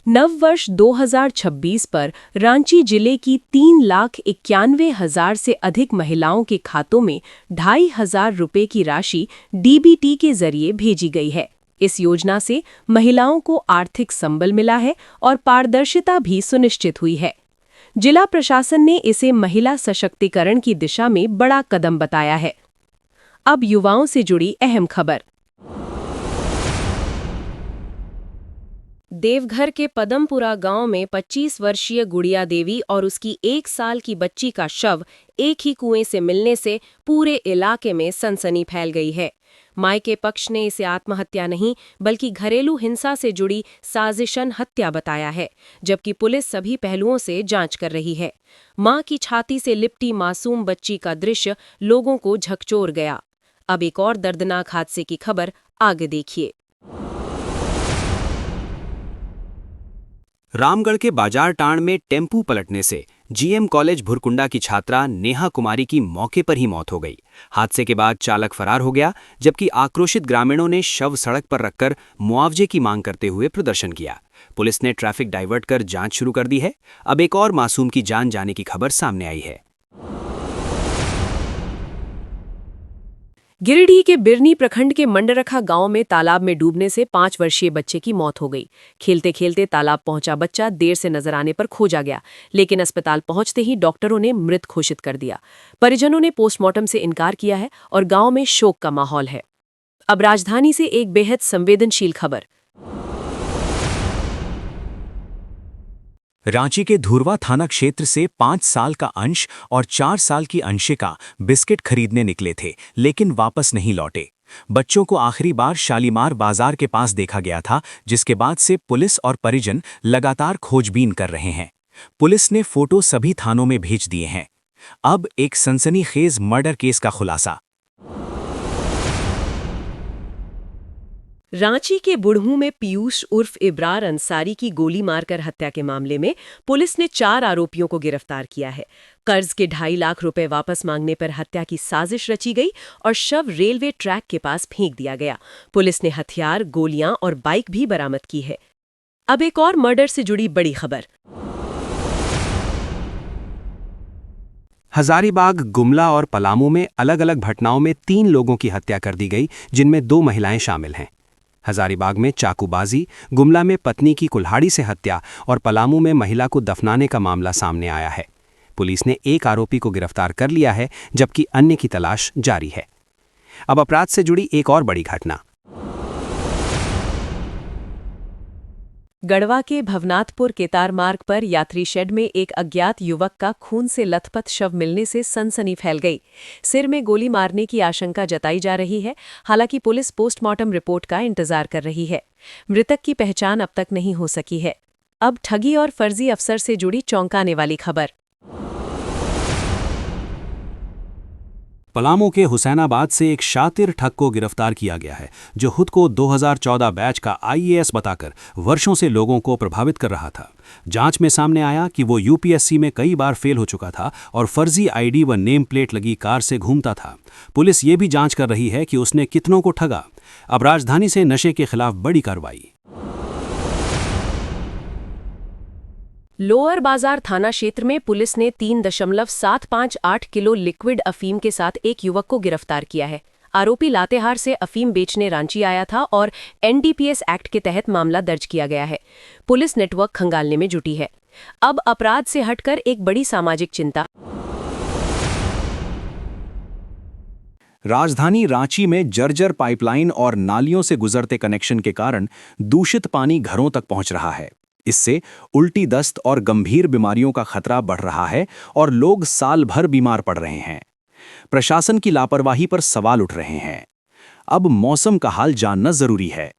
नववर्ष 2026 पर रांची जिले की 3,91,000 से अधिक महिलाओं के खातों में 2,500 रुपये की राशि डीबीटी के जरिए भेजी गई है। इस योजना से महिलाओं को आर्थिक संबल मिला है और पारदर्शिता भी सुनिश्चित हुई है। जिला प्रशासन ने इसे महिला सशक्तिकरण की दिशा में बड़ा कदम बताया है। अब युवाओं से जुड़ी अहम खबर। देवघर के पदमपुरा गांव में 25 वर्षीय गुड़िया देवी और उसकी 1 साल की बच्ची का शव एक ही कुएं से मिलने से पूरे इलाके में सनसनी फैल गई है। मायके पक्ष ने इसे आत्महत्या नहीं बल्कि घरेलू हिंसा से जुड़ी साजिशन हत्या बताया है, जबकि पुलिस सभी पहलुओं से जांच कर रही है। मां की छाती से लिपटी मासूम बच्ची का दृश्य लोगों को झकझोर गया। अब एक और दर्दनाक हादसे की खबर आगे देखिए। रामगढ़ के बाजार टांड में टेम्पू पलटने से जीएम कॉलेज भुरकुंडा की छात्रा नेहा कुमारी की मौके पर ही मौत हो गई। हादसे के बाद चालक फरार हो गया, जबकि आक्रोशित ग्रामीणों ने शव सड़क पर रखकर मुआवजे की मांग करते हुए प्रदर्शन किया। पुलिस ने ट्रैफिक डाइवर्ट कर जांच शुरू कर दी है। अब एक और मासूम की जान जाने की खबर सामने आई है। गिरिडीह के बिरनी प्रखंड के मंडरखा गांव में तालाब में डूबने से 5 वर्षीय बच्चे की मौत हो गई। खेलते खेलते तालाब पहुंचा बच्चा देर से नजर आने पर खोजा गया, लेकिन अस्पताल पहुंचते ही डॉक्टरों ने मृत घोषित कर दिया। परिजनों ने पोस्टमार्टम से इनकार किया है और गांव में शोक का माहौल है। अब राजधानी से एक बेहद संवेदनशील खबर। रांची के धुरवा थाना क्षेत्र से 5 साल का अंश और 4 साल की अंशिका बिस्किट खरीदने निकले थे, लेकिन वापस नहीं लौटे। बच्चों को आखिरी बार शालीमार बाजार के पास देखा गया था, जिसके बाद से पुलिस और परिजन लगातार खोजबीन कर रहे हैं। पुलिस ने फोटो सभी थानों में भेज दिए हैं। अब एक सनसनीखेज मर्डर केस का खुलासा। रांची के बुढ़ऊ में पीयूष उर्फ इब्रार अंसारी की गोली मारकर हत्या के मामले में पुलिस ने 4 आरोपियों को गिरफ्तार किया है। कर्ज के 2.5 लाख रुपए वापस मांगने पर हत्या की साजिश रची गई और शव रेलवे ट्रैक के पास फेंक दिया गया। पुलिस ने हथियार, गोलियां और बाइक भी बरामद की है। अब एक और मर्डर से जुड़ी बड़ी खबर। हजारीबाग, गुमला और पलामू में अलग अलग घटनाओं में 3 लोगों की हत्या कर दी गई, जिनमें 2 महिलाएं शामिल हैं। हजारीबाग में चाकूबाजी, गुमला में पत्नी की कुल्हाड़ी से हत्या और पलामू में महिला को दफनाने का मामला सामने आया है। पुलिस ने एक आरोपी को गिरफ्तार कर लिया है, जबकि अन्य की तलाश जारी है। अब अपराध से जुड़ी एक और बड़ी घटना। गढ़वा के भवनाथपुर केतार मार्ग पर यात्री शेड में एक अज्ञात युवक का खून से लथपथ शव मिलने से सनसनी फैल गई। सिर में गोली मारने की आशंका जताई जा रही है। हालांकि पुलिस पोस्टमार्टम रिपोर्ट का इंतजार कर रही है। मृतक की पहचान अब तक नहीं हो सकी है। अब ठगी और फर्जी अफसर से जुड़ी चौंकाने वाली खबर। पलामू के हुसैनाबाद से एक शातिर ठग को गिरफ्तार किया गया है, जो खुद को 2014 बैच का आईएएस बताकर वर्षों से लोगों को प्रभावित कर रहा था। जांच में सामने आया कि वो यूपीएससी में कई बार फेल हो चुका था और फर्जी आईडी व नेम प्लेट लगी कार से घूमता था। पुलिस ये भी जांच कर रही है कि उसने कितनों को ठगा। अब राजधानी से नशे के खिलाफ बड़ी कार्रवाई। लोअर बाजार थाना क्षेत्र में पुलिस ने 3.758 किलो लिक्विड अफीम के साथ एक युवक को गिरफ्तार किया है। आरोपी लातेहार से अफीम बेचने रांची आया था और एनडीपीएस एक्ट के तहत मामला दर्ज किया गया है। पुलिस नेटवर्क खंगालने में जुटी है। अब अपराध से हटकर एक बड़ी सामाजिक चिंता। राजधानी रांची में जर्जर पाइपलाइन और नालियों से गुजरते कनेक्शन के कारण दूषित पानी घरों तक पहुंच रहा है। इससे उल्टी दस्त और गंभीर बीमारियों का खतरा बढ़ रहा है और लोग साल भर बीमार पड़ रहे हैं। प्रशासन की लापरवाही पर सवाल उठ रहे हैं। अब मौसम का हाल जानना जरूरी है।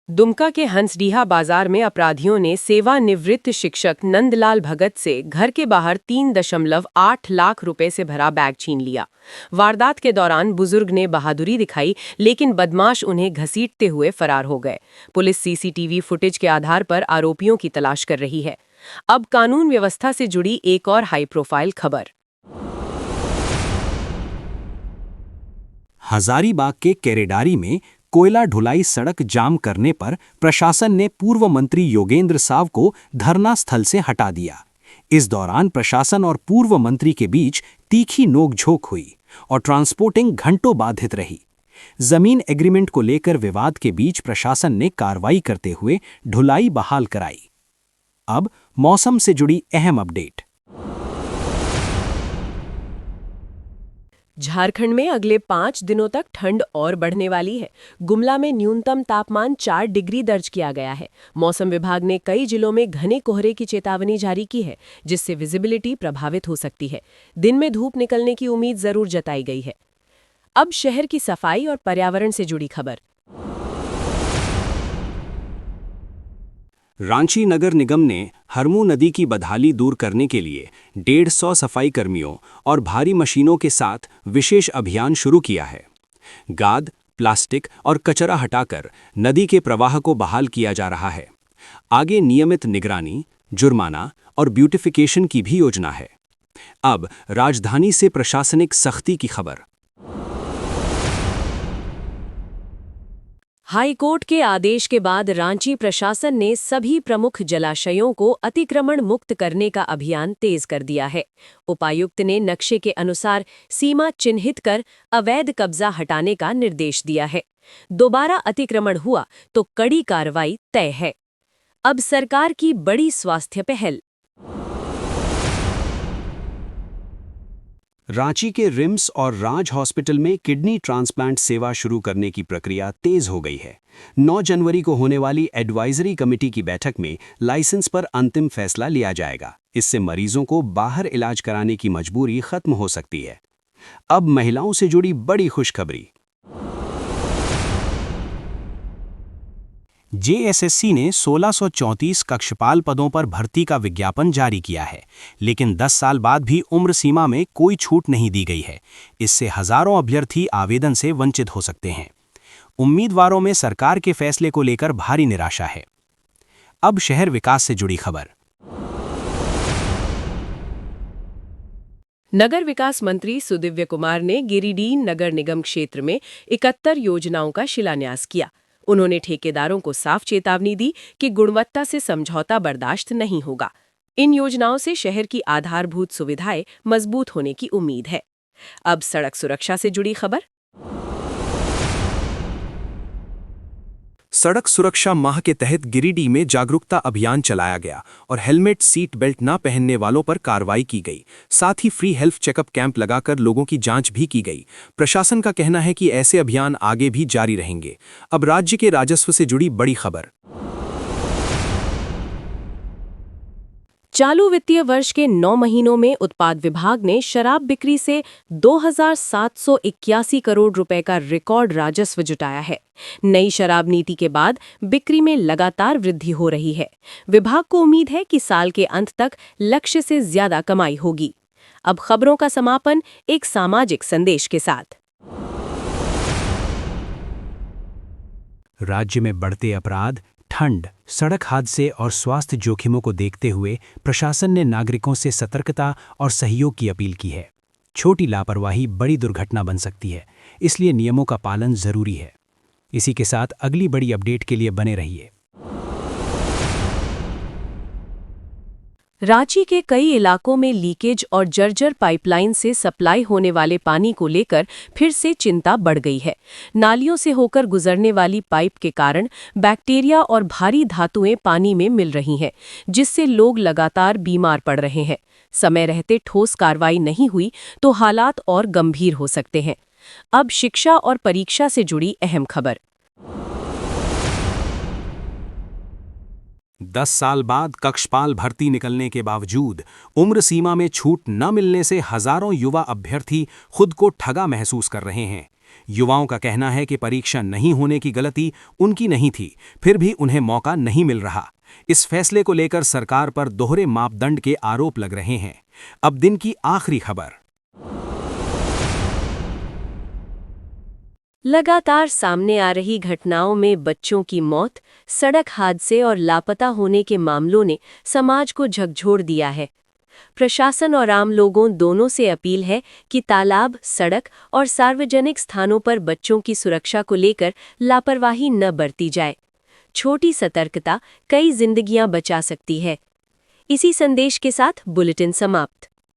दुमका के हंसडीहा बाजार में अपराधियों ने सेवानिवृत्त शिक्षक नंदलाल भगत से घर के बाहर 3.8 लाख रुपए से भरा बैग छीन लिया। वारदात के दौरान बुजुर्ग ने बहादुरी दिखाई, लेकिन बदमाश उन्हें घसीटते हुए फरार हो गए। पुलिस सीसीटीवी फुटेज के आधार पर आरोपियों की तलाश कर रही है। अब कानून व्यवस्था से जुड़ी एक और हाई प्रोफाइल खबर। हजारीबाग के केरेडारी में कोयला ढुलाई सड़क जाम करने पर प्रशासन ने पूर्व मंत्री योगेंद्र साव को धरना स्थल से हटा दिया। इस दौरान प्रशासन और पूर्व मंत्री के बीच तीखी नोकझोंक हुई और ट्रांसपोर्टिंग घंटों बाधित रही। जमीन एग्रीमेंट को लेकर विवाद के बीच प्रशासन ने कार्रवाई करते हुए ढुलाई बहाल कराई। अब मौसम से जुड़ी अहम अपडेट। झारखंड में अगले 5 दिनों तक ठंड और बढ़ने वाली है। गुमला में न्यूनतम तापमान 4 डिग्री दर्ज किया गया है। मौसम विभाग ने कई जिलों में घने कोहरे की चेतावनी जारी की है, जिससे विजिबिलिटी प्रभावित हो सकती है। दिन में धूप निकलने की उम्मीद जरूर जताई गई है। अब शहर की सफाई और पर्यावरण से जुड़ी खबर। रांची नगर निगम ने हरमू नदी की बदहाली दूर करने के लिए 150 सफाई कर्मियों और भारी मशीनों के साथ विशेष अभियान शुरू किया है। गाद, प्लास्टिक और कचरा हटाकर नदी के प्रवाह को बहाल किया जा रहा है। आगे नियमित निगरानी, जुर्माना और ब्यूटिफिकेशन की भी योजना है। अब राजधानी से प्रशासनिक सख्ती की खबर। हाई कोर्ट के आदेश के बाद रांची प्रशासन ने सभी प्रमुख जलाशयों को अतिक्रमण मुक्त करने का अभियान तेज कर दिया है। उपायुक्त ने नक्शे के अनुसार सीमा चिन्हित कर अवैध कब्जा हटाने का निर्देश दिया है। दोबारा अतिक्रमण हुआ तो कड़ी कार्रवाई तय है। अब सरकार की बड़ी स्वास्थ्य पहल। रांची के रिम्स और राज हॉस्पिटल में किडनी ट्रांसप्लांट सेवा शुरू करने की प्रक्रिया तेज हो गई है। 9 जनवरी को होने वाली एडवाइजरी कमेटी की बैठक में लाइसेंस पर अंतिम फैसला लिया जाएगा। इससे मरीजों को बाहर इलाज कराने की मजबूरी खत्म हो सकती है। अब महिलाओं से जुड़ी बड़ी खुशखबरी। जेएसएससी ने 1634 कक्षपाल पदों पर भर्ती का विज्ञापन जारी किया है, लेकिन 10 साल बाद भी उम्र सीमा में कोई छूट नहीं दी गई है। इससे हजारों अभ्यर्थी आवेदन से वंचित हो सकते हैं। उम्मीदवारों में सरकार के फैसले को लेकर भारी निराशा है। अब शहर विकास से जुड़ी खबर। नगर विकास मंत्री सुदिव्य कुमार ने गिरिडीह नगर निगम क्षेत्र में 71 योजनाओं का शिलान्यास किया। उन्होंने ठेकेदारों को साफ चेतावनी दी कि गुणवत्ता से समझौता बर्दाश्त नहीं होगा। इन योजनाओं से शहर की आधारभूत सुविधाएं मजबूत होने की उम्मीद है। अब सड़क सुरक्षा से जुड़ी खबर। सड़क सुरक्षा माह के तहत गिरिडीह में जागरूकता अभियान चलाया गया और हेलमेट, सीट बेल्ट न पहनने वालों पर कार्रवाई की गई। साथ ही फ्री हेल्थ चेकअप कैंप लगाकर लोगों की जांच भी की गई। प्रशासन का कहना है कि ऐसे अभियान आगे भी जारी रहेंगे। अब राज्य के राजस्व से जुड़ी बड़ी खबर। चालू वित्तीय वर्ष के 9 महीनों में उत्पाद विभाग ने शराब बिक्री से 2,781 करोड़ रुपए का रिकॉर्ड राजस्व जुटाया है। नई शराब नीति के बाद बिक्री में लगातार वृद्धि हो रही है। विभाग को उम्मीद है कि साल के अंत तक लक्ष्य से ज्यादा कमाई होगी। अब खबरों का समापन एक सामाजिक संदेश के साथ। राज्य में बढ़ते अपराध, ठंड, सड़क हादसे और स्वास्थ्य जोखिमों को देखते हुए प्रशासन ने नागरिकों से सतर्कता और सहयोग की अपील की है। छोटी लापरवाही बड़ी दुर्घटना बन सकती है, इसलिए नियमों का पालन जरूरी है। इसी के साथ अगली बड़ी अपडेट के लिए बने रहिए। रांची के कई इलाकों में लीकेज और जर्जर पाइपलाइन से सप्लाई होने वाले पानी को लेकर फिर से चिंता बढ़ गई है। नालियों से होकर गुजरने वाली पाइप के कारण बैक्टीरिया और भारी धातुएं पानी में मिल रही हैं, जिससे लोग लगातार बीमार पड़ रहे हैं। समय रहते ठोस कार्रवाई नहीं हुई तो हालात और गंभीर हो सकते हैं। अब शिक्षा और परीक्षा से जुड़ी अहम खबर। 10 साल बाद कक्षपाल भर्ती निकलने के बावजूद उम्र सीमा में छूट न मिलने से हजारों युवा अभ्यर्थी खुद को ठगा महसूस कर रहे हैं। युवाओं का कहना है कि परीक्षा नहीं होने की गलती उनकी नहीं थी, फिर भी उन्हें मौका नहीं मिल रहा। इस फैसले को लेकर सरकार पर दोहरे मापदंड के आरोप लग रहे हैं। अब दिन की आखिरी खबर। लगातार सामने आ रही घटनाओं में बच्चों की मौत, सड़क हादसे और लापता होने के मामलों ने समाज को झकझोर दिया है। प्रशासन और आम लोगों दोनों से अपील है कि तालाब, सड़क और सार्वजनिक स्थानों पर बच्चों की सुरक्षा को लेकर लापरवाही न बरती जाए। छोटी सतर्कता कई जिंदगियां बचा सकती है। इसी संदेश के साथ बुलेटिन समाप्त।